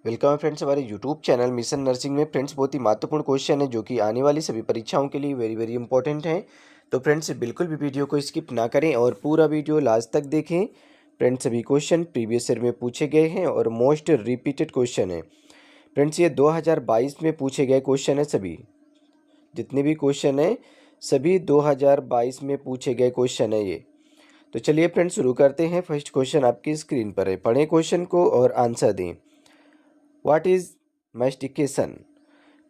Welcome है friends हमारे YouTube channel mission nursing में। फ्रेंड्स बहुत ही महत्वपूर्ण क्वेश्चन है जो कि आने वाली सभी परीक्षाओं के लिए वेरी वेरी इंपॉर्टेंट है। तो फ्रेंड्स बिल्कुल भी वीडियो को स्किप ना करें और पूरा वीडियो लास्ट तक देखें। फ्रेंड्स सभी क्वेश्चन प्रीवियस ईयर में पूछे गए हैं और मोस्ट रिपीटेड क्वेश्चन है। फ्रेंड्स ये 2022 में पूछे गए क्वेश्चन है। सभी जितने भी क्वेश्चन है सभी 2022 में पूछे गए क्वेश्चन है ये। तो चलिए फ्रेंड्स शुरू करते हैं। फर्स्ट क्वेश्चन आपकी स्क्रीन पर है, पढ़ें क्वेश्चन को और आंसर दें। What is mastication?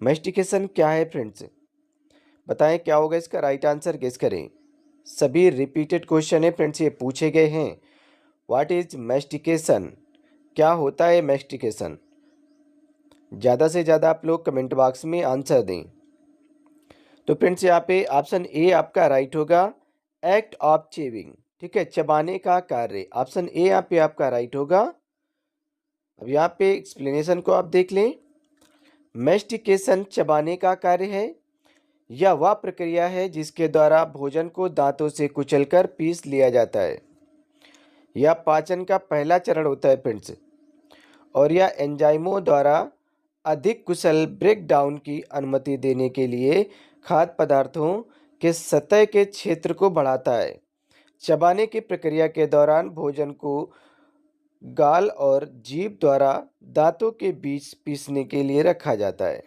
मैस्टिकेशन क्या है फ्रेंड्स? बताएं क्या होगा इसका राइट आंसर, गेस करें। सभी रिपीटेड क्वेश्चन है फ्रेंड्स, ये पूछे गए हैं। What is mastication? क्या होता है मैस्टिकेशन? ज़्यादा से ज़्यादा आप लोग कमेंट बॉक्स में आंसर दें। तो फ्रेंड्स यहाँ पे ऑप्शन ए आपका राइट होगा, एक्ट ऑफ चेविंग। ठीक है, चबाने का कार्य। ऑप्शन ए यहाँ पे आपका राइट होगा। अब यहाँ पे एक्सप्लेनेशन को आप देख लें। मैस्टिकेशन चबाने का कार्य है। यह वह प्रक्रिया है जिसके द्वारा भोजन को दांतों से कुचलकर पीस लिया जाता है। यह पाचन का पहला चरण होता है फ्रेंड्स, और यह एंजाइमों द्वारा अधिक कुशल ब्रेक डाउन की अनुमति देने के लिए खाद्य पदार्थों के सतह के क्षेत्र को बढ़ाता है। चबाने की प्रक्रिया के दौरान भोजन को गाल और जीभ द्वारा दांतों के बीच पीसने के लिए रखा जाता है।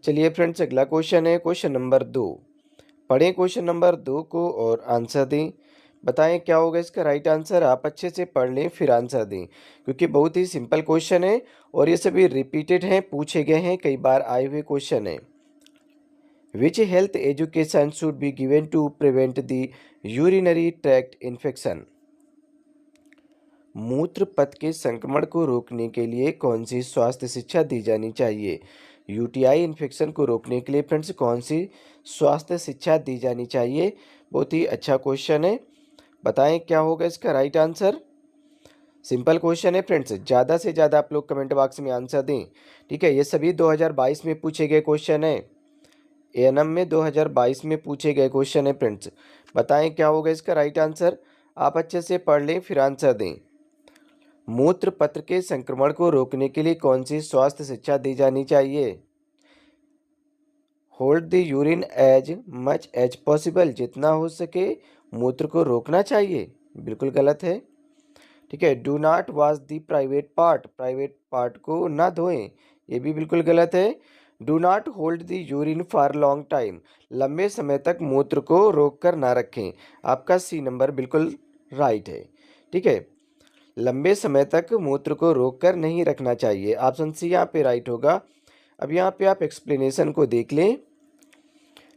चलिए फ्रेंड्स अगला क्वेश्चन है क्वेश्चन नंबर 2। पढ़ें क्वेश्चन नंबर 2 को और आंसर दें। बताएं क्या होगा इसका राइट आंसर। आप अच्छे से पढ़ लें फिर आंसर दें, क्योंकि बहुत ही सिंपल क्वेश्चन है और ये सभी रिपीटेड हैं, पूछे गए हैं, कई बार आए हुए क्वेश्चन है। Which health education should be given to prevent the urinary tract infection? मूत्र पथ के संक्रमण को रोकने के लिए कौन सी स्वास्थ्य शिक्षा दी जानी चाहिए? यूटीआई इन्फेक्शन को रोकने के लिए फ्रेंड्स कौन सी स्वास्थ्य शिक्षा दी जानी चाहिए? बहुत ही अच्छा क्वेश्चन है। बताएं क्या होगा इसका राइट आंसर। सिंपल क्वेश्चन है फ्रेंड्स, ज़्यादा से ज़्यादा आप लोग कमेंट बॉक्स में आंसर दें। ठीक है, ये सभी 2022 में पूछे गए क्वेश्चन है। एएनएम में 2022 में पूछे गए क्वेश्चन है फ्रेंड्स। बताएं क्या होगा इसका राइट आंसर। आप अच्छे से पढ़ लें फिर आंसर दें। मूत्र पत्र के संक्रमण को रोकने के लिए कौन सी स्वास्थ्य शिक्षा दी जानी चाहिए? Hold the urine as much as possible. जितना हो सके मूत्र को रोकना चाहिए, बिल्कुल गलत है। ठीक है, do not wash the private part. Private part को ना धोएं, ये भी बिल्कुल गलत है। Do not hold the urine for long time. लंबे समय तक मूत्र को रोक कर ना रखें। आपका सी नंबर बिल्कुल राइट है। ठीक है, लंबे समय तक मूत्र को रोक कर नहीं रखना चाहिए। ऑप्शन सी यहाँ पे राइट होगा। अब यहाँ पे आप एक्सप्लेनेशन को देख लें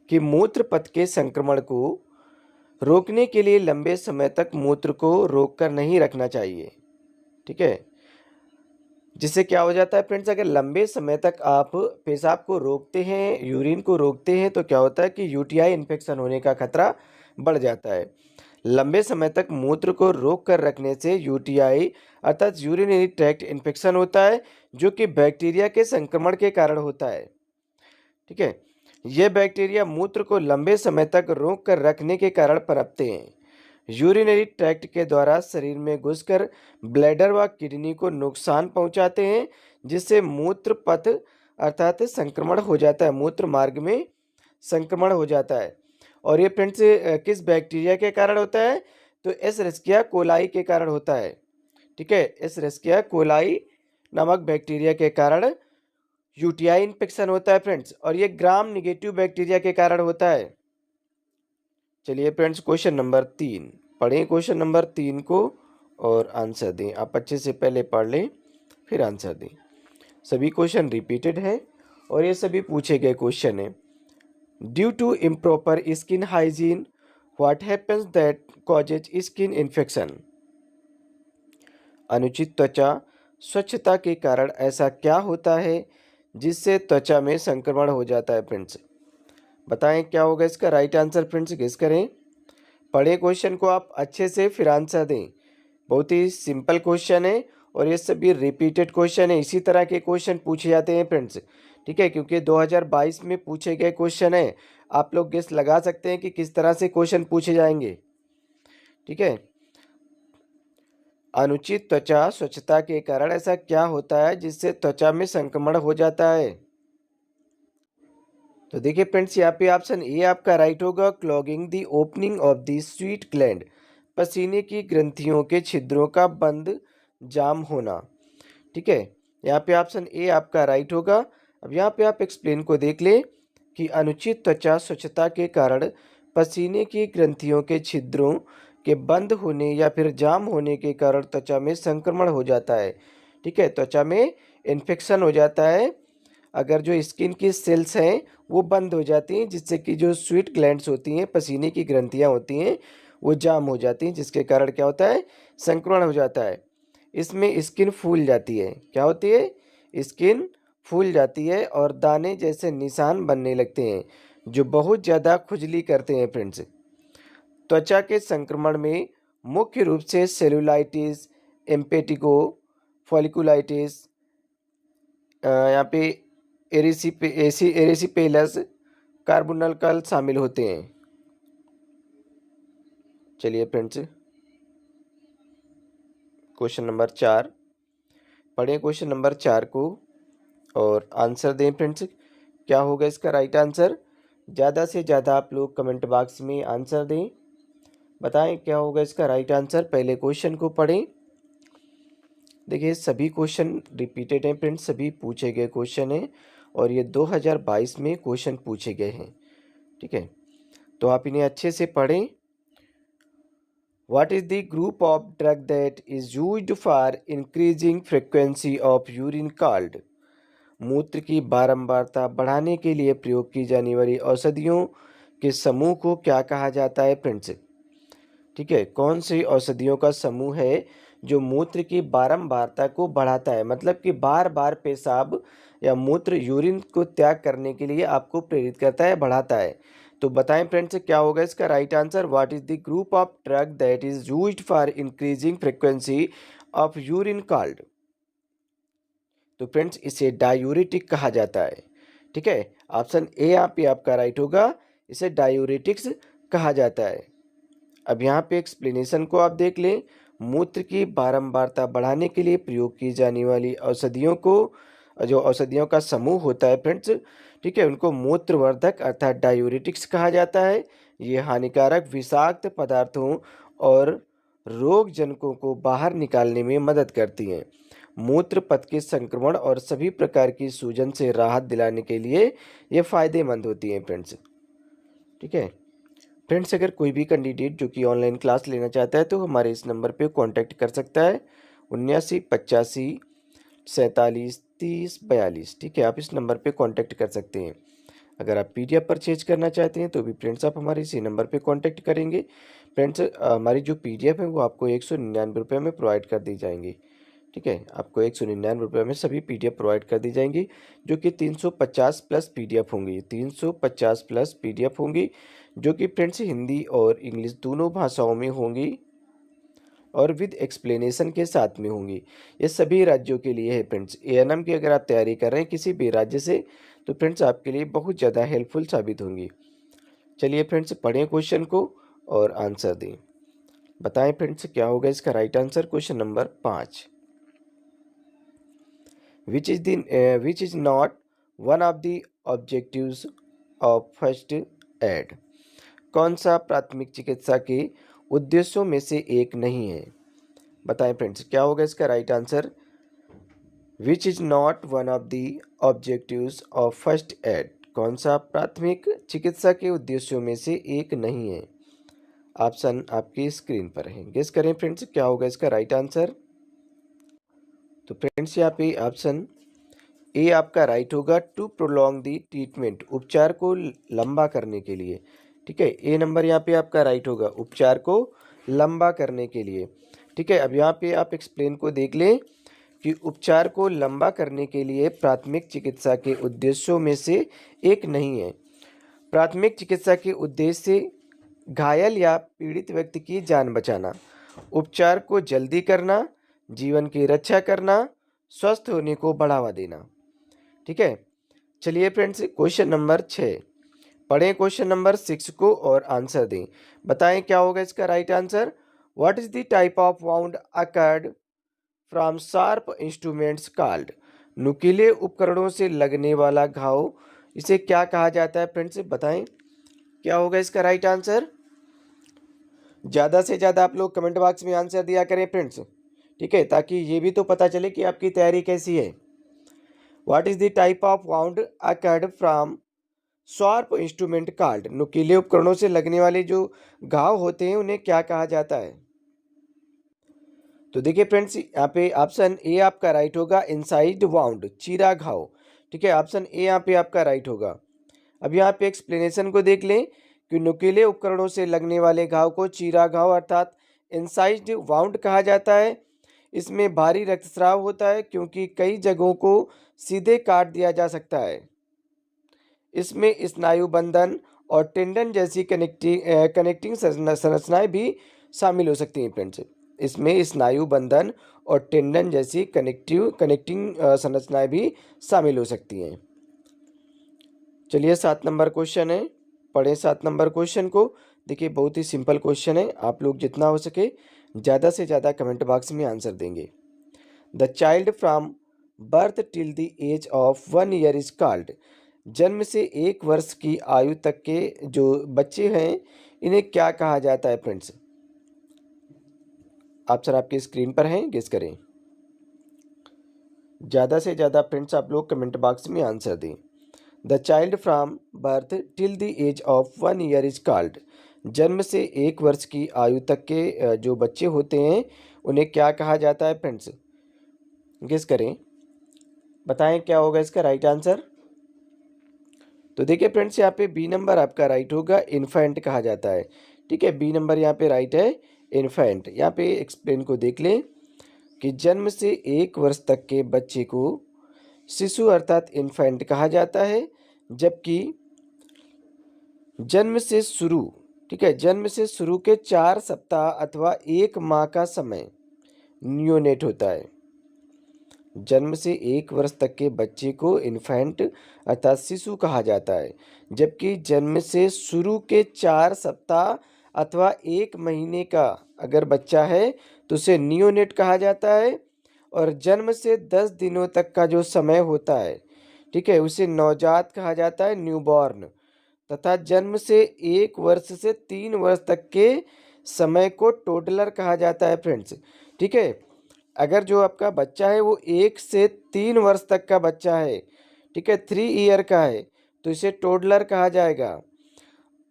कि मूत्र पथ के संक्रमण को रोकने के लिए लंबे समय तक मूत्र को रोक कर नहीं रखना चाहिए। ठीक है, जिससे क्या हो जाता है फ्रेंड्स, अगर लंबे समय तक आप पेशाब को रोकते हैं, यूरिन को रोकते हैं, तो क्या होता है कि यूटीआई इन्फेक्शन होने का खतरा बढ़ जाता है। लंबे समय तक मूत्र को रोक कर रखने से यूटीआई अर्थात यूरिनरी ट्रैक्ट इन्फेक्शन होता है, जो कि बैक्टीरिया के संक्रमण के कारण होता है। ठीक है, ये बैक्टीरिया मूत्र को लंबे समय तक रोक कर रखने के कारण पनपते हैं। यूरिनरी ट्रैक्ट के द्वारा शरीर में घुसकर ब्लैडर व किडनी को नुकसान पहुंचाते हैं, जिससे मूत्र पथ अर्थात संक्रमण हो जाता है, मूत्र मार्ग में संक्रमण हो जाता है। और ये फ्रेंड्स किस बैक्टीरिया के कारण होता है? तो एशेरिस्किया कोलाई के कारण होता है। ठीक है, एशेरिस्किया कोलाई नामक बैक्टीरिया के कारण यूटीआई इन्फेक्शन होता है फ्रेंड्स, और ये ग्राम निगेटिव बैक्टीरिया के कारण होता है। चलिए फ्रेंड्स क्वेश्चन नंबर 3, पढ़ें क्वेश्चन नंबर 3 को और आंसर दें। आप अच्छे से पहले पढ़ लें फिर आंसर दें। सभी क्वेश्चन रिपीटेड है और ये सभी पूछे गए क्वेश्चन है। Due to improper skin hygiene what happens that causes skin infection? अनुचित त्वचा स्वच्छता के कारण ऐसा क्या होता है जिससे त्वचा में संक्रमण हो जाता है फ्रेंड्स? बताएं क्या होगा इसका राइट आंसर फ्रेंड्स, गेस करें। पढ़े क्वेश्चन को आप अच्छे से फिर आंसर दें। बहुत ही सिंपल क्वेश्चन है और ये सभी रिपीटेड क्वेश्चन है। इसी तरह के क्वेश्चन पूछे जाते हैं फ्रेंड्स। ठीक है, क्योंकि 2022 में पूछे गए क्वेश्चन है। आप लोग गेस लगा सकते हैं कि किस तरह से क्वेश्चन पूछे जाएंगे। ठीक है, अनुचित त्वचा स्वच्छता के कारण ऐसा क्या होता है जिससे त्वचा में संक्रमण हो जाता है? तो देखिए फ्रेंड्स, यहाँ पे ऑप्शन ए आपका राइट होगा, clogging the opening of the sweet gland, पसीने की ग्रंथियों के छिद्रों का बंद जाम होना। ठीक है, यहाँ पे ऑप्शन ए आपका राइट होगा। अब यहाँ पे आप एक्सप्लेन को देख ले कि अनुचित त्वचा स्वच्छता के कारण पसीने की ग्रंथियों के छिद्रों के बंद होने या फिर जाम होने के कारण त्वचा में संक्रमण हो जाता है। ठीक है, त्वचा में इन्फेक्शन हो जाता है। अगर जो स्किन की सेल्स हैं वो बंद हो जाती हैं, जिससे कि जो स्वीट ग्लैंड्स होती हैं, पसीने की ग्रंथियां होती हैं, वो जाम हो जाती हैं, जिसके कारण क्या होता है, संक्रमण हो जाता है। इसमें स्किन फूल जाती है। क्या होती है? स्किन फूल जाती है और दाने जैसे निशान बनने लगते हैं जो बहुत ज़्यादा खुजली करते हैं फ्रेंड्स। त्वचा के संक्रमण में मुख्य रूप से सेलुलाइटिस, एम्पेटिगो, फॉलिकुलाइटिस, यहाँ पे एरिसिपेलस, कार्बोनल शामिल होते हैं। चलिए फ्रेंड्स, क्वेश्चन नंबर 4 पढ़ें क्वेश्चन नंबर 4 को और आंसर दें फ्रेंड्स। क्या होगा इसका राइट आंसर? ज़्यादा से ज़्यादा आप लोग कमेंट बॉक्स में आंसर दें, बताएं क्या होगा इसका राइट आंसर। पहले क्वेश्चन को पढ़ें। देखिए, सभी क्वेश्चन रिपीटेड हैं फ्रेंड्स, सभी पूछे गए क्वेश्चन हैं और ये 2022 में क्वेश्चन पूछे गए हैं। ठीक है, तो आप इन्हें अच्छे से पढ़ें। What is the group of drug that is used for increasing frequency of urine called? मूत्र की बारंबारता बढ़ाने के लिए प्रयोग की जाने वाली औषधियों के समूह को क्या कहा जाता है फ्रेंड्स? ठीक है, कौन सी औषधियों का समूह है जो मूत्र की बारंबारता को बढ़ाता है, मतलब कि बार बार पेशाब या मूत्र यूरिन को त्याग करने के लिए आपको प्रेरित करता है, बढ़ाता है। तो बताएं फ्रेंड्स, क्या होगा इसका right answer? What is the group of drug that is used for increasing frequency of urine called? तो फ्रेंड्स, इसे डायूरेटिक कहा जाता है। ठीक है, ऑप्शन ए यहाँ पे आपका राइट होगा, इसे डायूरेटिक्स कहा जाता है। अब यहाँ पे एक्सप्लेनेशन को आप देख लें। मूत्र की बारंबारता बढ़ाने के लिए प्रयोग की जाने वाली औषधियों को, जो औषधियों का समूह होता है फ्रेंड्स, ठीक है, उनको मूत्रवर्धक अर्थात डायूरेटिक्स कहा जाता है। ये हानिकारक विषाक्त पदार्थों और रोगजनकों को बाहर निकालने में मदद करती हैं। मूत्र पथ के संक्रमण और सभी प्रकार की सूजन से राहत दिलाने के लिए ये फायदेमंद होती हैं फ्रेंड्स। ठीक है फ्रेंड्स, अगर कोई भी कैंडिडेट जो कि ऑनलाइन क्लास लेना चाहता है तो हमारे इस नंबर पे कांटेक्ट कर सकता है, 7985473042। ठीक है, आप इस नंबर पे कांटेक्ट कर सकते हैं। अगर आप पीडीएफ परचेज करना चाहते हैं तो भी फ्रेंड्स आप हमारे इसी नंबर पे कांटेक्ट करेंगे। फ्रेंड्स, हमारी जो पीडीएफ है वो आपको 199 रुपये में प्रोवाइड कर दी जाएंगी। ठीक है, आपको 199 रुपये में सभी पीडीएफ प्रोवाइड कर दी जाएंगी, जो कि 350 प्लस पीडीएफ होंगी। 350 प्लस पीडीएफ होंगी, जो कि फ्रेंड्स हिंदी और इंग्लिश दोनों भाषाओं में होंगी और विद एक्सप्लेनेशन के साथ में होंगी। ये सभी राज्यों के लिए है फ्रेंड्स। एएनएम की अगर आप तैयारी कर रहे हैं किसी भी राज्य से तो फ्रेंड्स आपके लिए बहुत ज़्यादा हेल्पफुल साबित होंगी। चलिए फ्रेंड्स, पढ़ें क्वेश्चन को और आंसर दें। बताएं फ्रेंड्स, क्या होगा इसका right answer? Question number 5, which is not one of the objectives of first aid? कौन सा प्राथमिक चिकित्सा के उद्देश्यों में से एक नहीं है? बताएं फ्रेंड्स, क्या होगा इसका right answer? Which is not one of the objectives of first aid, कौन सा प्राथमिक चिकित्सा के उद्देश्यों में से एक नहीं है? ऑप्शन आपकी स्क्रीन पर है, गेस करें फ्रेंड्स, क्या होगा इसका राइट आंसर? तो फ्रेंड्स, यहाँ पे ऑप्शन ए आपका राइट होगा, टू प्रोलॉन्ग दी ट्रीटमेंट, उपचार को लंबा करने के लिए। ठीक है, ए नंबर यहाँ पे आपका राइट होगा, उपचार को लंबा करने के लिए। ठीक है, अब यहाँ पे आप एक्सप्लेन को देख लें कि उपचार को लंबा करने के लिए प्राथमिक चिकित्सा के उद्देश्यों में से एक नहीं है। प्राथमिक चिकित्सा के उद्देश्य घायल या पीड़ित व्यक्ति की जान बचाना, उपचार को जल्दी करना, जीवन की रक्षा करना, स्वस्थ होने को बढ़ावा देना। ठीक है, चलिए फ्रेंड्स, क्वेश्चन नंबर 6 पढ़ें क्वेश्चन नंबर 6 को और आंसर दें। बताएं क्या होगा इसका right answer? What is the type of wound occurred from sharp instruments called? नुकीले उपकरणों से लगने वाला घाव इसे क्या कहा जाता है फ्रेंड्स? बताएं क्या होगा इसका राइट आंसर। ज़्यादा से ज़्यादा आप लोग कमेंट बॉक्स में आंसर दिया करें फ्रेंड्स, ठीक है, ताकि ये भी तो पता चले कि आपकी तैयारी कैसी है। What is the type of wound occurred from sharp instrument called? नुकीले उपकरणों से लगने वाले जो घाव होते हैं उन्हें क्या कहा जाता है? तो देखिए फ्रेंड्स, यहाँ पे ऑप्शन ए आपका राइट होगा, इनसाइड वाउंड, चीरा घाव। ठीक है, ऑप्शन ए यहाँ पे आपका राइट होगा। अब यहाँ पे एक्सप्लेनेशन को देख लें कि नुकीले उपकरणों से लगने वाले घाव को चीरा घाव अर्थात इनसाइड वाउंड कहा जाता है। इसमें भारी रक्तस्राव होता है क्योंकि कई जगहों को सीधे काट दिया जा सकता है। इसमें स्नायु बंधन और टेंडन जैसी कनेक्टिंग संरचनाएं भी शामिल हो सकती हैं फ्रेंड्स। इसमें स्नायु बंधन और टेंडन जैसी कनेक्टिंग संरचनाएं भी शामिल हो सकती हैं। चलिए 7 नंबर क्वेश्चन है, पढ़ें 7 नंबर क्वेश्चन को। देखिए बहुत ही सिंपल क्वेश्चन है, आप लोग जितना हो सके ज़्यादा से ज़्यादा कमेंट बॉक्स में आंसर देंगे। The child from birth till the age of 1 year is called. जन्म से 1 वर्ष की आयु तक के जो बच्चे हैं इन्हें क्या कहा जाता है फ्रेंड्स? ऑप्शन आपके स्क्रीन पर हैं, गेस करें। ज़्यादा से ज़्यादा फ्रेंड्स आप लोग कमेंट बॉक्स में आंसर दें। The child from birth till the age of 1 year is called. जन्म से 1 वर्ष की आयु तक के जो बच्चे होते हैं उन्हें क्या कहा जाता है फ्रेंड्स? गेस करें, बताएं क्या होगा इसका राइट आंसर। तो देखिए फ्रेंड्स, यहाँ पे बी नंबर आपका राइट होगा, इन्फेंट कहा जाता है। ठीक है, बी नंबर यहाँ पे राइट है, इन्फेंट। यहाँ पे एक्सप्लेन को देख लें कि जन्म से 1 वर्ष तक के बच्चे को शिशु अर्थात इन्फेंट कहा जाता है, जबकि जन्म से शुरू, ठीक है, जन्म से शुरू के 4 सप्ताह अथवा 1 माह का समय नियोनेट होता है। जन्म से 1 वर्ष तक के बच्चे को इन्फेंट अर्थात शिशु कहा जाता है, जबकि जन्म से शुरू के 4 सप्ताह अथवा 1 महीने का अगर बच्चा है तो उसे नियोनेट कहा जाता है। और जन्म से 10 दिनों तक का जो समय होता है, ठीक है, उसे नवजात कहा जाता है, न्यूबॉर्न। तथा जन्म से 1 वर्ष से 3 वर्ष तक के समय को टोडलर कहा जाता है फ्रेंड्स। ठीक है, अगर जो आपका बच्चा है वो 1 से 3 वर्ष तक का बच्चा है, ठीक है, 3 ईयर का है, तो इसे टोडलर कहा जाएगा।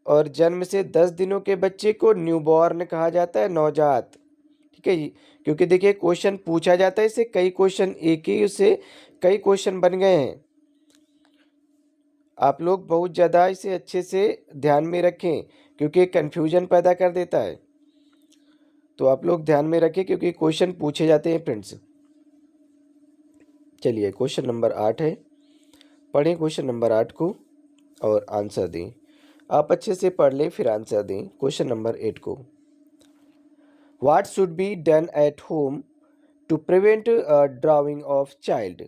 और जन्म से 10 दिनों के बच्चे को न्यूबॉर्न कहा जाता है, नवजात। ठीक है, क्योंकि देखिए क्वेश्चन पूछा जाता है, इससे कई क्वेश्चन एक ही उससे कई क्वेश्चन बन गए हैं। आप लोग बहुत ज़्यादा इसे अच्छे से ध्यान में रखें क्योंकि कन्फ्यूजन पैदा कर देता है। तो आप लोग ध्यान में रखें क्योंकि क्वेश्चन पूछे जाते हैं फ्रेंड्स। चलिए क्वेश्चन नंबर 8 है, पढ़ें क्वेश्चन नंबर 8 को और आंसर दें। आप अच्छे से पढ़ लें फिर आंसर दें क्वेश्चन नंबर 8 को। What should be done at home to prevent drowning of child.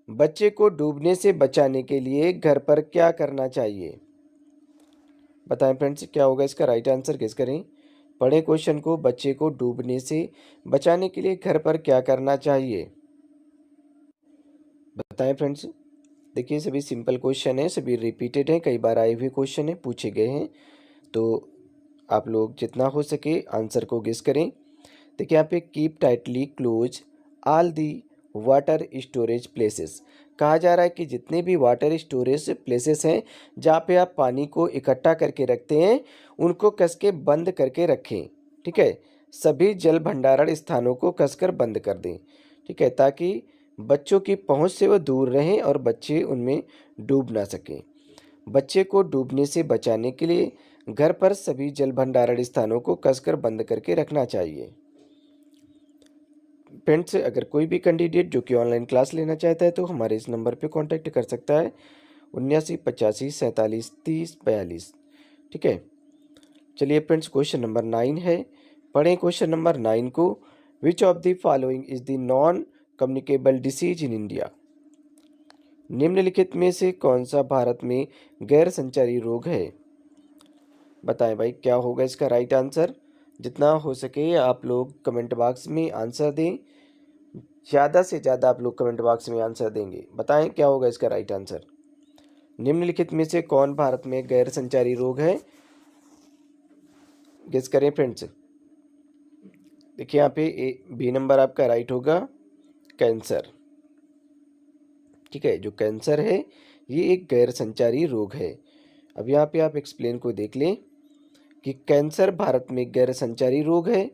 बच्चे को डूबने से बचाने के लिए घर पर क्या करना चाहिए? बताएं फ्रेंड्स क्या होगा इसका राइट आंसर, गेस करें। पढ़ें क्वेश्चन को, बच्चे को डूबने से बचाने के लिए घर पर क्या करना चाहिए? बताएं फ्रेंड्स। देखिए सभी सिंपल क्वेश्चन है, सभी रिपीटेड हैं, कई बार आए हुए क्वेश्चन है, पूछे गए हैं। तो आप लोग जितना हो सके आंसर को गेस करें। देखिए यहाँ पे keep tightly close all the water storage places. कहा जा रहा है कि जितने भी वाटर स्टोरेज प्लेसेस हैं जहाँ पे आप पानी को इकट्ठा करके रखते हैं उनको कस के बंद करके रखें। ठीक है, सभी जल भंडारण स्थानों को कसकर बंद कर दें। ठीक है, ताकि बच्चों की पहुंच से वो दूर रहें और बच्चे उनमें डूब ना सकें। बच्चे को डूबने से बचाने के लिए घर पर सभी जल भंडारण स्थानों को कसकर बंद करके रखना चाहिए। फ्रेंड्स अगर कोई भी कैंडिडेट जो कि ऑनलाइन क्लास लेना चाहता है तो हमारे इस नंबर पे कांटेक्ट कर सकता है, 79 85 47 30 42। ठीक है, चलिए फ्रेंड्स क्वेश्चन नंबर 9 है, पढ़ें क्वेश्चन नंबर 9 को। Which of the following is the non communicable disease in India. निम्नलिखित में से कौन सा भारत में गैर संचारी रोग है? बताएं भाई क्या होगा इसका राइट आंसर। जितना हो सके आप लोग कमेंट बॉक्स में आंसर दें। ज़्यादा से ज़्यादा आप लोग कमेंट बॉक्स में आंसर देंगे। बताएं क्या होगा इसका राइट आंसर। निम्नलिखित में से कौन भारत में गैर संचारी रोग है? गेस करें फ्रेंड्स। देखिए यहाँ पे बी नंबर आपका राइट होगा, कैंसर। ठीक है, जो कैंसर है ये एक गैर संचारी रोग है। अब यहाँ पे आप एक्सप्लेन को देख लें कि कैंसर भारत में गैर संचारी रोग है।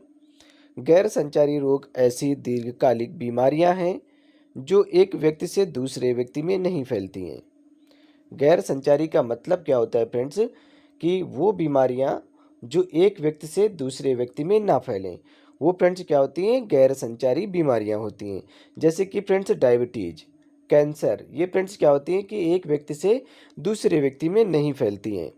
गैर संचारी रोग ऐसी दीर्घकालिक बीमारियां हैं जो एक व्यक्ति से दूसरे व्यक्ति में नहीं फैलती हैं। गैर संचारी का मतलब क्या होता है फ्रेंड्स, कि वो बीमारियां जो एक व्यक्ति से दूसरे व्यक्ति में ना फैलें, वो फ्रेंड्स क्या होती हैं? गैर संचारी बीमारियां होती हैं। जैसे कि फ्रेंड्स डायबिटीज, कैंसर, ये फ्रेंड्स क्या होती हैं कि एक व्यक्ति से दूसरे व्यक्ति में नहीं फैलती हैं।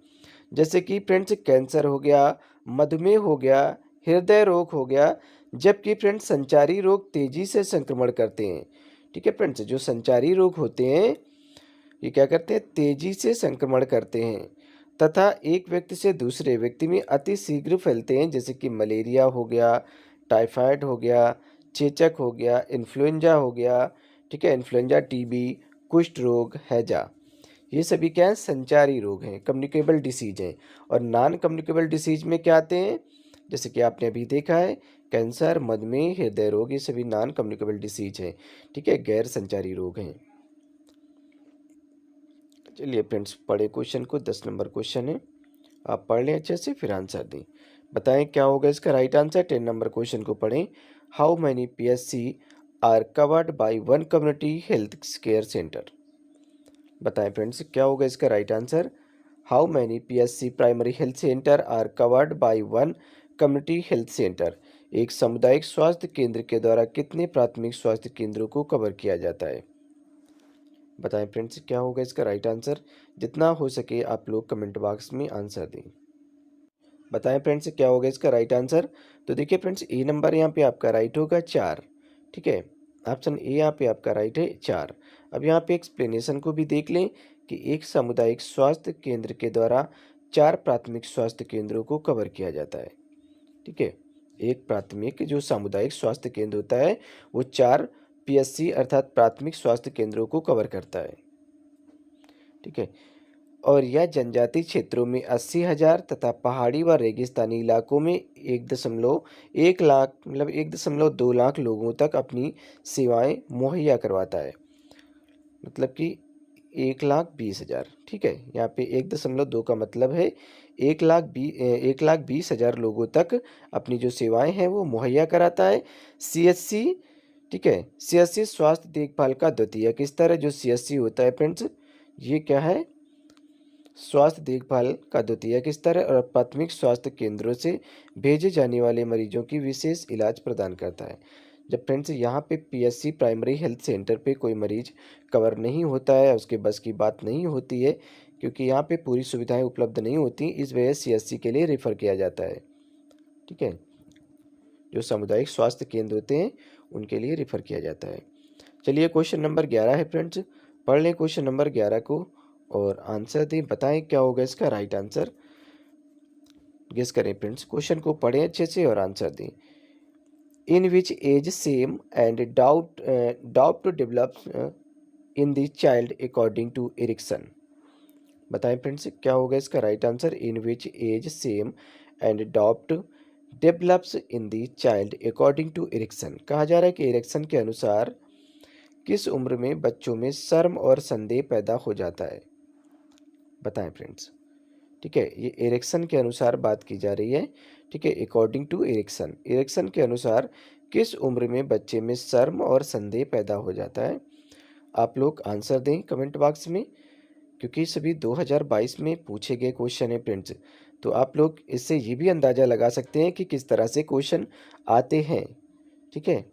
जैसे कि फ्रेंड्स कैंसर हो गया, मधुमेह हो गया, हृदय रोग हो गया। जबकि फ्रेंड्स संचारी रोग तेजी से संक्रमण करते हैं। ठीक है फ्रेंड्स, जो संचारी रोग होते हैं ये क्या करते हैं? तेजी से संक्रमण करते हैं तथा एक व्यक्ति से दूसरे व्यक्ति में अति शीघ्र फैलते हैं। जैसे कि मलेरिया हो गया, टाइफाइड हो गया, चेचक हो गया, इन्फ्लुएंजा हो गया। ठीक है, इन्फ्लुएंजा, टीबी, कुष्ठ रोग, हैजा, ये सभी क्या है? संचारी रोग हैं, कम्युनिकेबल डिसीज हैं। और नॉन कम्युनिकेबल डिसीज में क्या आते हैं? जैसे कि आपने अभी देखा है, कैंसर, मधुमेह, हृदय रोग, ये सभी नॉन कम्युनिकेबल डिसीज हैं। ठीक है, गैर संचारी रोग हैं। चलिए फ्रेंड्स, पढ़े क्वेश्चन को। 10 नंबर क्वेश्चन है, आप पढ़ लें अच्छे से फिर आंसर दें। बताएं क्या होगा इसका राइट आंसर। 10 नंबर क्वेश्चन को पढ़ें। How many PHCs are covered by one community health care centre? बताएं फ्रेंड्स क्या होगा इसका right answer. How many PHCs primary health centre are covered by one community health centre? एक सामुदायिक स्वास्थ्य केंद्र के द्वारा कितने प्राथमिक स्वास्थ्य केंद्रों को कवर किया जाता है? बताएं फ्रेंड्स क्या होगा इसका राइट आंसर। जितना हो सके आप लोग कमेंट बॉक्स में आंसर दें। बताएं फ्रेंड्स क्या होगा इसका राइट आंसर। तो देखिए फ्रेंड्स, ए नंबर यहाँ पे आपका राइट होगा, 4। ठीक है, ऑप्शन ए यहाँ पे आपका राइट है, 4। अब यहाँ पे एक्सप्लेनेशन को भी देख लें कि एक सामुदायिक स्वास्थ्य केंद्र के द्वारा 4 प्राथमिक स्वास्थ्य केंद्रों को कवर किया जाता है। ठीक है, एक प्राथमिक जो सामुदायिक स्वास्थ्य केंद्र होता है वो 4 पीएससी अर्थात प्राथमिक स्वास्थ्य केंद्रों को कवर करता है। ठीक है, और यह जनजातीय क्षेत्रों में 80,000 तथा पहाड़ी व रेगिस्तानी इलाकों में 1.1 लाख मतलब 1.2 लाख लोगों तक अपनी सेवाएं मुहैया करवाता है। मतलब कि 1,20,000। ठीक है, यहाँ पे 1.2 का मतलब है 1,20,000 लोगों तक अपनी जो सेवाएं हैं वो मुहैया कराता है। सीएचसी, ठीक है, सीएचसी स्वास्थ्य देखभाल का द्वितीयक स्तर है। जो सीएचसी होता है फ्रेंड्स, ये क्या है? स्वास्थ्य देखभाल का द्वितीयक स्तर है और प्राथमिक स्वास्थ्य केंद्रों से भेजे जाने वाले मरीजों की विशेष इलाज प्रदान करता है। जब फ्रेंड्स यहाँ पे पीएससी प्राइमरी हेल्थ सेंटर पे कोई मरीज कवर नहीं होता है, उसके बस की बात नहीं होती है, क्योंकि यहाँ पे पूरी सुविधाएं उपलब्ध नहीं होती, इस वजह से सीएचसी के लिए रेफर किया जाता है। ठीक है, जो सामुदायिक स्वास्थ्य केंद्र होते हैं उनके लिए रेफर किया जाता है। चलिए क्वेश्चन नंबर 11 है फ्रेंड्स, पढ़ लें क्वेश्चन नंबर 11 को और आंसर दें। बताएं क्या होगा इसका राइट आंसर। गेस करें फ्रेंड्स, क्वेश्चन को पढ़ें अच्छे से और आंसर दें। In which age shame and doubt develops in the child according to Erikson? बताएं फ्रेंड्स क्या होगा इसका right answer. In which age shame and doubt develops in the child according to Erikson? कहा जा रहा है कि एरिक्सन के अनुसार किस उम्र में बच्चों में शर्म और संदेह पैदा हो जाता है? बताएं फ्रेंड्स। ठीक है, ये एरिक्सन के अनुसार बात की जा रही है। ठीक है, अकॉर्डिंग टू एरिक्सन, एरिक्सन के अनुसार किस उम्र में बच्चे में शर्म और संदेह पैदा हो जाता है? आप लोग आंसर दें कमेंट बॉक्स में, क्योंकि सभी 2022 में पूछे गए क्वेश्चन है फ्रेंड्स। तो आप लोग इससे ये भी अंदाज़ा लगा सकते हैं कि किस तरह से क्वेश्चन आते हैं। ठीक है,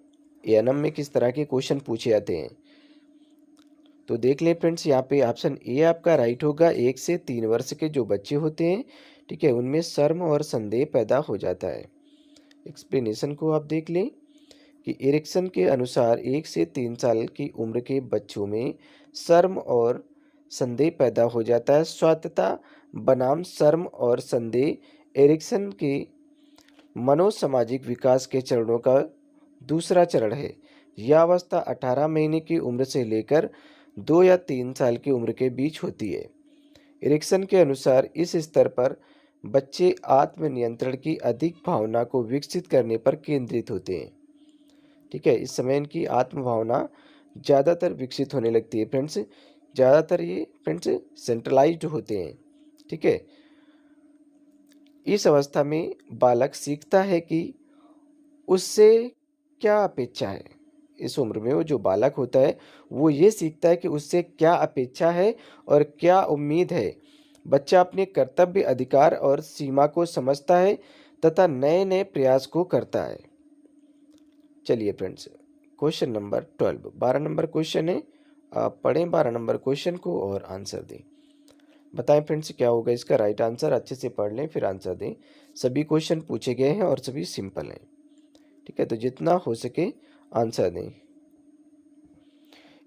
एएनएम में किस तरह के क्वेश्चन पूछे जाते हैं। तो देख लें फ्रेंड्स, यहाँ पे ऑप्शन ए आपका राइट होगा। 1 से 3 वर्ष के जो बच्चे होते हैं, ठीक है, उनमें शर्म और संदेह पैदा हो जाता है। एक्सप्लेनेशन को आप देख लें कि एरिक्सन के अनुसार 1 से 3 साल की उम्र के बच्चों में शर्म और संदेह पैदा हो जाता है। स्वायत्तता बनाम शर्म और संदेह एरिक्सन के मनोसामाजिक विकास के चरणों का दूसरा चरण है। यह अवस्था 18 महीने की उम्र से लेकर 2 या 3 साल की उम्र के बीच होती है। एरिक्सन के अनुसार इस स्तर पर बच्चे आत्मनियंत्रण की अधिक भावना को विकसित करने पर केंद्रित होते हैं। ठीक है, इस समय इनकी आत्म भावना ज़्यादातर विकसित होने लगती है फ्रेंड्स। ज़्यादातर ये फ्रेंड्स सेंट्रलाइज्ड होते हैं। ठीक है, इस अवस्था में बालक सीखता है कि उससे क्या अपेक्षा है। इस उम्र में वो जो बालक होता है वो ये सीखता है कि उससे क्या अपेक्षा है और क्या उम्मीद है। बच्चा अपने कर्तव्य, अधिकार और सीमा को समझता है तथा नए नए प्रयास को करता है। चलिए friends, question number 12, 12 number question है। आप पढ़ें 12 नंबर क्वेश्चन को और आंसर दें। बताएं फ्रेंड्स क्या होगा इसका राइट आंसर। अच्छे से पढ़ लें फिर आंसर दें। सभी क्वेश्चन पूछे गए हैं और सभी सिंपल हैं। ठीक है, तो जितना हो सके आंसर दें।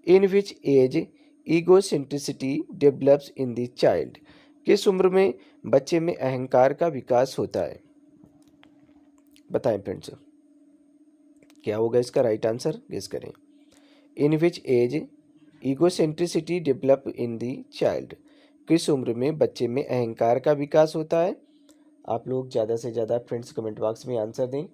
In which age egocentricity develops in the child. किस उम्र में बच्चे में अहंकार का विकास होता है। बताएं फ्रेंड्स क्या होगा इसका राइट आंसर, गेस करें। In which age egocentricity develop in the child. किस उम्र में बच्चे में अहंकार का विकास होता है। आप लोग ज़्यादा से ज़्यादा फ्रेंड्स कमेंट बॉक्स में आंसर दें।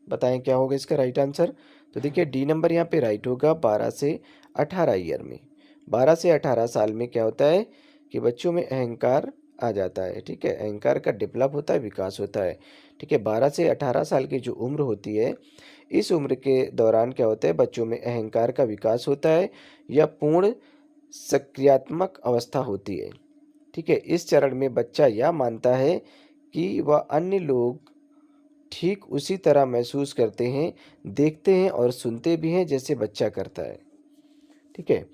बताएं क्या होगा इसका राइट आंसर। तो देखिए डी नंबर यहाँ पे राइट होगा। 12 से 18 ईयर में, 12 से 18 साल में क्या होता है कि बच्चों में अहंकार आ जाता है। ठीक है, अहंकार का डेवलप होता है, विकास होता है। ठीक है, 12 से 18 साल की जो उम्र होती है, इस उम्र के दौरान क्या होता है बच्चों में अहंकार का विकास होता है। यह पूर्ण सक्रियात्मक अवस्था होती है। ठीक है, इस चरण में बच्चा यह मानता है कि वह अन्य लोग ठीक उसी तरह महसूस करते हैं, देखते हैं और सुनते भी हैं जैसे बच्चा करता है। ठीक है,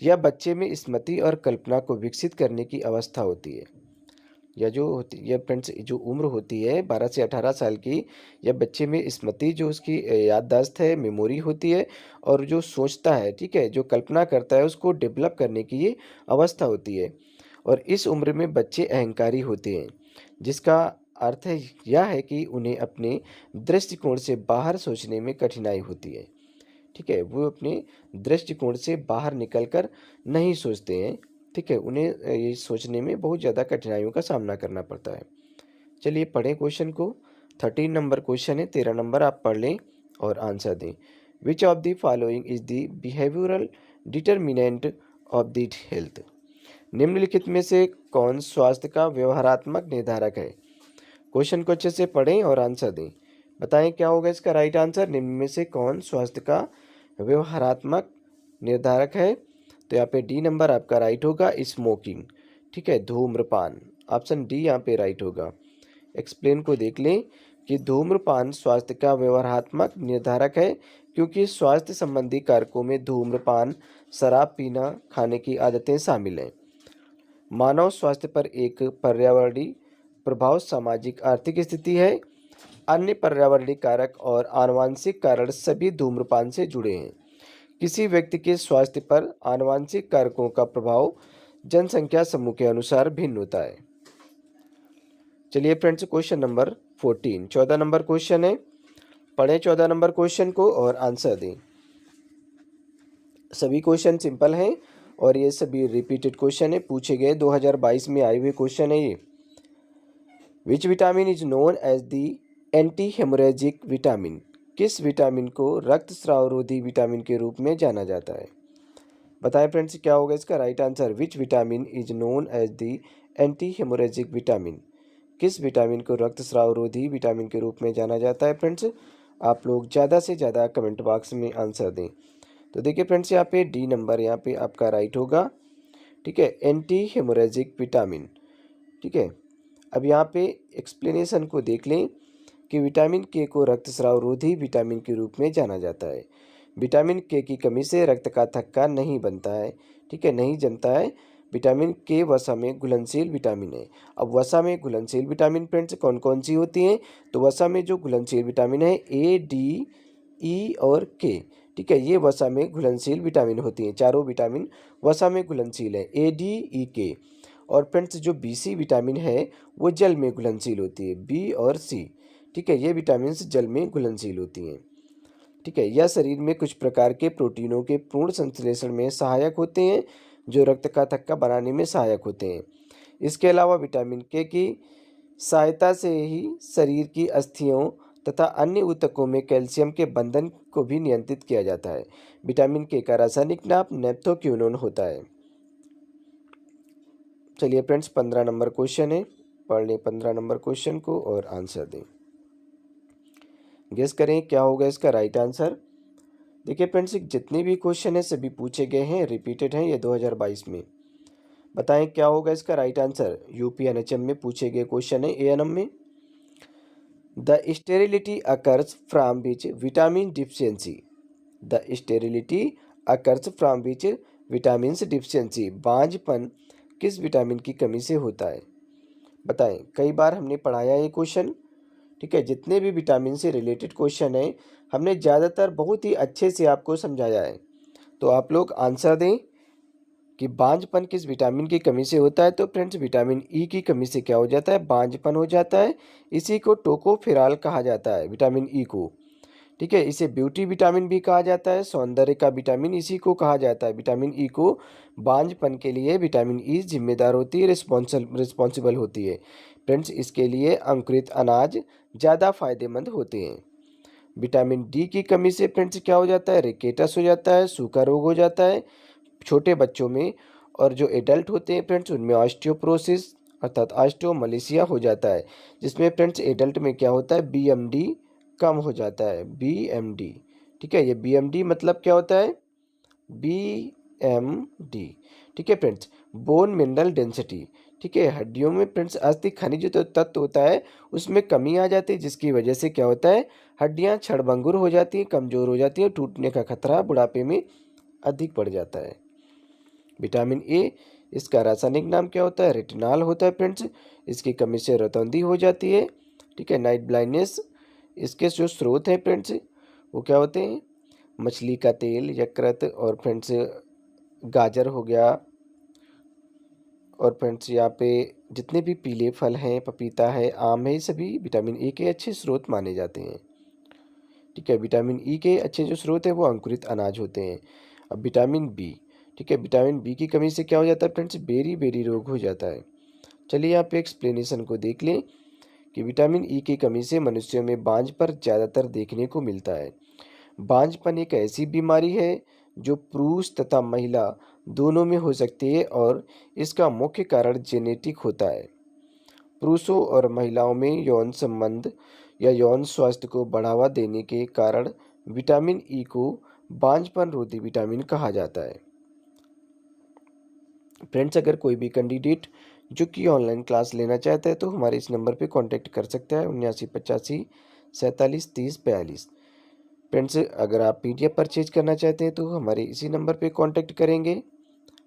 यह बच्चे में स्मृति और कल्पना को विकसित करने की अवस्था होती है। यह जो होती यह फ्रेंड्स जो उम्र होती है 12 से 18 साल की, यह बच्चे में स्मृति जो उसकी याददाश्त है, मेमोरी होती है, और जो सोचता है, ठीक है, जो कल्पना करता है, उसको डेवलप करने की ये अवस्था होती है। और इस उम्र में बच्चे अहंकारी होते हैं, जिसका अर्थ है यह है कि उन्हें अपने दृष्टिकोण से बाहर सोचने में कठिनाई होती है। ठीक है, वो अपने दृष्टिकोण से बाहर निकलकर नहीं सोचते हैं। ठीक है, उन्हें ये सोचने में बहुत ज़्यादा कठिनाइयों का सामना करना पड़ता है। चलिए पढ़ें क्वेश्चन को। 13 नंबर क्वेश्चन है, 13 नंबर आप पढ़ लें और आंसर दें। Which of the following is the behavioural determinant of the health. निम्नलिखित में से कौन स्वास्थ्य का व्यवहारात्मक निर्धारक है। क्वेश्चन को अच्छे से पढ़ें और आंसर दें। बताएं क्या होगा इसका राइट आंसर। निम्न में से कौन स्वास्थ्य का व्यवहारात्मक निर्धारक है। तो यहाँ पे डी नंबर आपका राइट होगा, स्मोकिंग। ठीक है, धूम्रपान। ऑप्शन डी यहाँ पे राइट होगा। एक्सप्लेन को देख लें कि धूम्रपान स्वास्थ्य का व्यवहारात्मक निर्धारक है, क्योंकि स्वास्थ्य संबंधी कारकों में धूम्रपान, शराब पीना, खाने की आदतें शामिल हैं। मानव स्वास्थ्य पर एक पर्यावरणीय प्रभाव सामाजिक आर्थिक स्थिति है। अन्य पर्यावरणीय कारक और आनुवंशिक कारण सभी धूम्रपान से जुड़े हैं। किसी व्यक्ति के स्वास्थ्य पर आनुवंशिक कारकों का प्रभाव जनसंख्या समूह के अनुसार भिन्न होता है। चलिए friends question number 14, 14 number question है। पढ़ें 14 नंबर क्वेश्चन को और आंसर दें। सभी क्वेश्चन सिंपल हैं और ये सभी रिपीटेड क्वेश्चन है, पूछे गए 2022 में आए हुए क्वेश्चन है ये। Which vitamin is known as the anti haemorrhagic vitamin. किस विटामिन को रक्तस्राव रोधी विटामिन के रूप में जाना जाता है। बताएं फ्रेंड्स क्या होगा इसका right answer. Which vitamin is known as the anti haemorrhagic vitamin. किस विटामिन को रक्तस्राव रोधी विटामिन के रूप में जाना जाता है। फ्रेंड्स आप लोग ज़्यादा से ज़्यादा कमेंट बॉक्स में आंसर दें। तो देखिए फ्रेंड्स यहाँ पे डी नंबर यहाँ पे आपका राइट होगा। ठीक है, एंटी हेमोरेजिक विटामिन। ठीक है, अब यहाँ पे एक्सप्लेनेशन को देख लें कि विटामिन के को रक्तस्राव रोधी विटामिन के रूप में जाना जाता है। विटामिन के की कमी से रक्त का थक्का नहीं बनता है। ठीक है, नहीं जमता है। विटामिन के वसा में घुलनशील विटामिन है। अब वसा में घुलनशील विटामिन फ्रेंड्स कौन कौन सी होती हैं। तो वसा में जो घुलनशील विटामिन है ए, डी, ई और के। ठीक है, ये वसा में घुलनशील विटामिन होती हैं। चारों विटामिन वसा में घुलनशील है, ए, डी, ई, के। और फ्रेंड्स जो बी सी विटामिन है वो जल में घुलनशील होती है, बी और सी। ठीक है, ये विटामिन जल में घुलनशील होती हैं। ठीक है, यह शरीर में कुछ प्रकार के प्रोटीनों के पूर्ण संश्लेषण में सहायक होते हैं, जो रक्त का थक्का बनाने में सहायक होते हैं। इसके अलावा विटामिन के की सहायता से ही शरीर की अस्थियों तथा अन्य ऊतकों में कैल्शियम के बंधन को भी नियंत्रित किया जाता है। विटामिन के का रासायनिक नाम नेप्थोक्विनोन होता है। चलिए फ्रेंड्स, 15 नंबर क्वेश्चन है, पढ़ लें 15 नंबर क्वेश्चन को और आंसर दें। गेस करें क्या होगा इसका राइट आंसर। देखिए फ्रेंड्स, जितने भी क्वेश्चन है सभी पूछे गए हैं, रिपीटेड हैं, ये 2022 में। बताएं क्या होगा इसका राइट आंसर। यूपी एनएचएम में पूछे गए क्वेश्चन है, एएनएम में। The sterility occurs from which vitamin deficiency. The sterility occurs from which vitamin deficiency. बांझपन किस विटामिन की कमी से होता है। बताएं, कई बार हमने पढ़ाया ये क्वेश्चन। ठीक है, जितने भी विटामिन से रिलेटेड क्वेश्चन है हमने ज़्यादातर बहुत ही अच्छे से आपको समझाया है। तो आप लोग आंसर दें कि बांझपन किस विटामिन की कमी से होता है। तो फ्रेंड्स, विटामिन ई की कमी से क्या हो जाता है, बांझपन हो जाता है। इसी को टोकोफेरॉल कहा जाता है, विटामिन ई को। ठीक है, इसे ब्यूटी विटामिन भी कहा जाता है, सौंदर्य का विटामिन इसी को कहा जाता है। विटामिन ई को बांझपन के लिए विटामिन ई जिम्मेदार होती है, रिस्पॉन्सिबल होती है। फ्रेंड्स, इसके लिए अंकुरित अनाज ज़्यादा फायदेमंद होते हैं। विटामिन डी की कमी से फ्रेंड्स क्या हो जाता है, रिकेटस हो जाता है, सूखा रोग हो जाता है छोटे बच्चों में। और जो एडल्ट होते हैं फ्रेंड्स, उनमें ऑस्टियोपोरोसिस अर्थात ऑस्टियोमलेशिया हो जाता है, जिसमें फ्रेंड्स एडल्ट में क्या होता है, बीएमडी कम हो जाता है, बीएमडी। ठीक है, ये बीएमडी मतलब क्या होता है, बीएमडी। ठीक है फ्रेंड्स, बोन मिनरल डेंसिटी। ठीक है, हड्डियों में फ्रेंड्स अस्थि खनिज जो तत्व होता है उसमें कमी आ जाती है, जिसकी वजह से क्या होता है, हड्डियां क्षणभंगुर हो जाती हैं, कमजोर हो जाती हैं, टूटने का खतरा बुढ़ापे में अधिक बढ़ जाता है। विटामिन ए, इसका रासायनिक नाम क्या होता है, रेटिनॉल होता है फ्रेंड्स। इसकी कमी से रतौंधी हो जाती है। ठीक है, नाइट ब्लाइंडनेस। इसके जो स्रोत हैं फ्रेंड्स वो क्या होते हैं, मछली का तेल, यकृत, और फ्रेंड्स गाजर हो गया, और फ्रेंड्स यहाँ पे जितने भी पीले फल हैं, पपीता है, आम है, ये सभी विटामिन ए के अच्छे स्रोत माने जाते हैं। ठीक है, विटामिन ई के अच्छे जो स्रोत हैं वो अंकुरित अनाज होते हैं। अब विटामिन बी। ठीक है, विटामिन बी की कमी से क्या हो जाता है फ्रेंड्स, बेरी बेरी रोग हो जाता है। चलिए यहाँ पे एक्सप्लेनेशन को देख लें कि विटामिन ई की कमी से मनुष्यों में बांझपन ज़्यादातर देखने को मिलता है। बांझपन एक ऐसी बीमारी है जो पुरुष तथा महिला दोनों में हो सकती है और इसका मुख्य कारण जेनेटिक होता है। पुरुषों और महिलाओं में यौन संबंध या यौन स्वास्थ्य को बढ़ावा देने के कारण विटामिन ई को बांझपन रोधी विटामिन कहा जाता है। फ्रेंड्स, अगर कोई भी कैंडिडेट जो कि ऑनलाइन क्लास लेना चाहता है तो हमारे इस नंबर पे कांटेक्ट कर सकता है, 7985473042। फ्रेंड्स, अगर आप पीडीएफ परचेज करना चाहते हैं तो हमारे इसी नंबर पे कांटेक्ट करेंगे।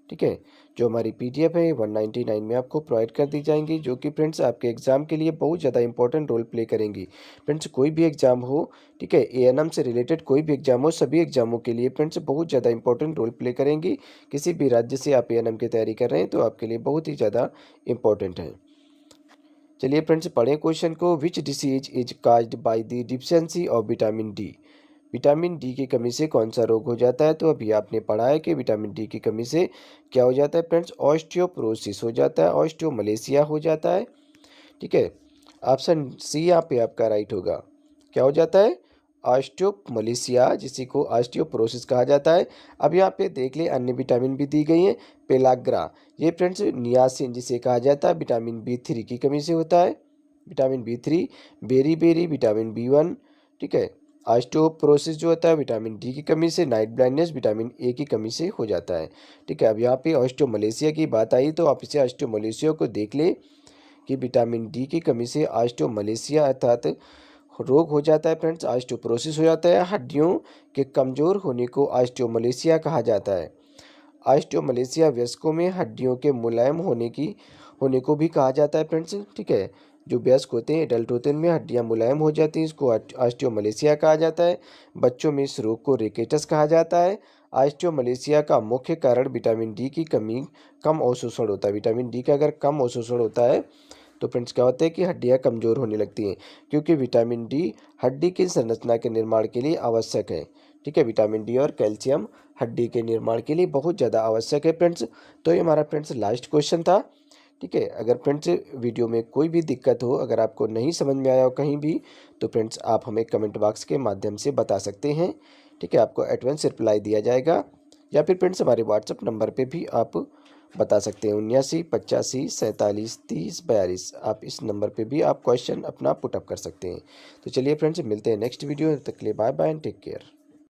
ठीक है, जो हमारी पीडीएफ है 199 में आपको प्रोवाइड कर दी जाएंगी, जो कि फ्रेंड्स आपके एग्जाम के लिए बहुत ज़्यादा इंपॉर्टेंट रोल प्ले करेंगी। फ्रेंड्स, कोई भी एग्जाम हो, ठीक है, एएनएम से रिलेटेड कोई भी एग्जाम हो, सभी एग्जामों के लिए फ्रेंड्स बहुत ज़्यादा इंपॉर्टेंट रोल प्ले करेंगी। किसी भी राज्य से आप एएनएम की तैयारी कर रहे हैं तो आपके लिए बहुत ही ज़्यादा इंपॉर्टेंट है। चलिए फ्रेंड्स, पढ़ें क्वेश्चन को। Which disease is caused by the deficiency of vitamin D. Vitamin D की कमी से कौन सा रोग हो जाता है। तो अभी आपने पढ़ा है कि विटामिन डी की कमी से क्या हो जाता है फ्रेंड्स, ऑस्टियोपोरोसिस हो जाता है, ऑस्टियोमलेशिया हो जाता है। ठीक है, ऑप्शन सी यहाँ पे आपका राइट होगा। क्या हो जाता है, ऑस्टियोमलेशिया, जिसी को ऑस्टियोपोरोसिस कहा जाता है। अब यहाँ पे देख ले, अन्य विटामिन भी दी गई हैं। पेलाग्रा, ये फ्रेंड्स नियासिन जिसे कहा जाता है, विटामिन बी3 की कमी से होता है। विटामिन बी3, बेरी बेरी विटामिन बी1। ठीक है, ऑस्टियोपोरोसिस जो होता है विटामिन डी की कमी से, नाइट ब्लाइंडनेस विटामिन ए की कमी से हो जाता है। ठीक है, अब यहाँ पे ऑस्टियोमलेशिया की बात आई तो आप इसे ऑस्टियोमलेशिया को देख ले कि विटामिन डी की कमी से ऑस्टियोमलेशिया अर्थात रोग हो जाता है फ्रेंड्स, ऑस्टियोपोरोसिस हो जाता है। हड्डियों के कमजोर होने को ऑस्टियोमलेशिया कहा जाता है। ऑस्टियोमलेशिया वयस्कों में हड्डियों के मुलायम होने को भी कहा जाता है फ्रेंड्स। ठीक है, जो वयस्क होते हैं, एडल्ट होते हैं, उनमें हड्डियां मुलायम हो जाती हैं, इसको ऑस्टियोमलेशिया कहा जाता है। बच्चों में इस रोग को रिकेटस कहा जाता है। ऑस्टियोमलेशिया का मुख्य कारण विटामिन डी की कमी, कम अवशोषण होता है। विटामिन डी का अगर कम अवशोषण होता है तो फ्रेंड्स क्या होता है कि हड्डियाँ कमज़ोर होने लगती हैं, क्योंकि विटामिन डी हड्डी की संरचना के निर्माण के लिए आवश्यक है। ठीक है, विटामिन डी और कैल्शियम हड्डी के निर्माण के लिए बहुत ज़्यादा आवश्यक है फ्रेंड्स। तो ये हमारा फ्रेंड्स लास्ट क्वेश्चन था। ठीक है, अगर फ्रेंड्स वीडियो में कोई भी दिक्कत हो, अगर आपको नहीं समझ में आया हो कहीं भी, तो फ्रेंड्स आप हमें कमेंट बॉक्स के माध्यम से बता सकते हैं। ठीक है, आपको एडवांस रिप्लाई दिया जाएगा, या फिर फ्रेंड्स हमारे व्हाट्सएप नंबर पे भी आप बता सकते हैं 79 85 47 30 42। आप इस नंबर पे भी आप क्वेश्चन अपना पुटअप कर सकते हैं। तो चलिए फ्रेंड्स, मिलते हैं नेक्स्ट वीडियो, तब तक के लिए bye bye and take care.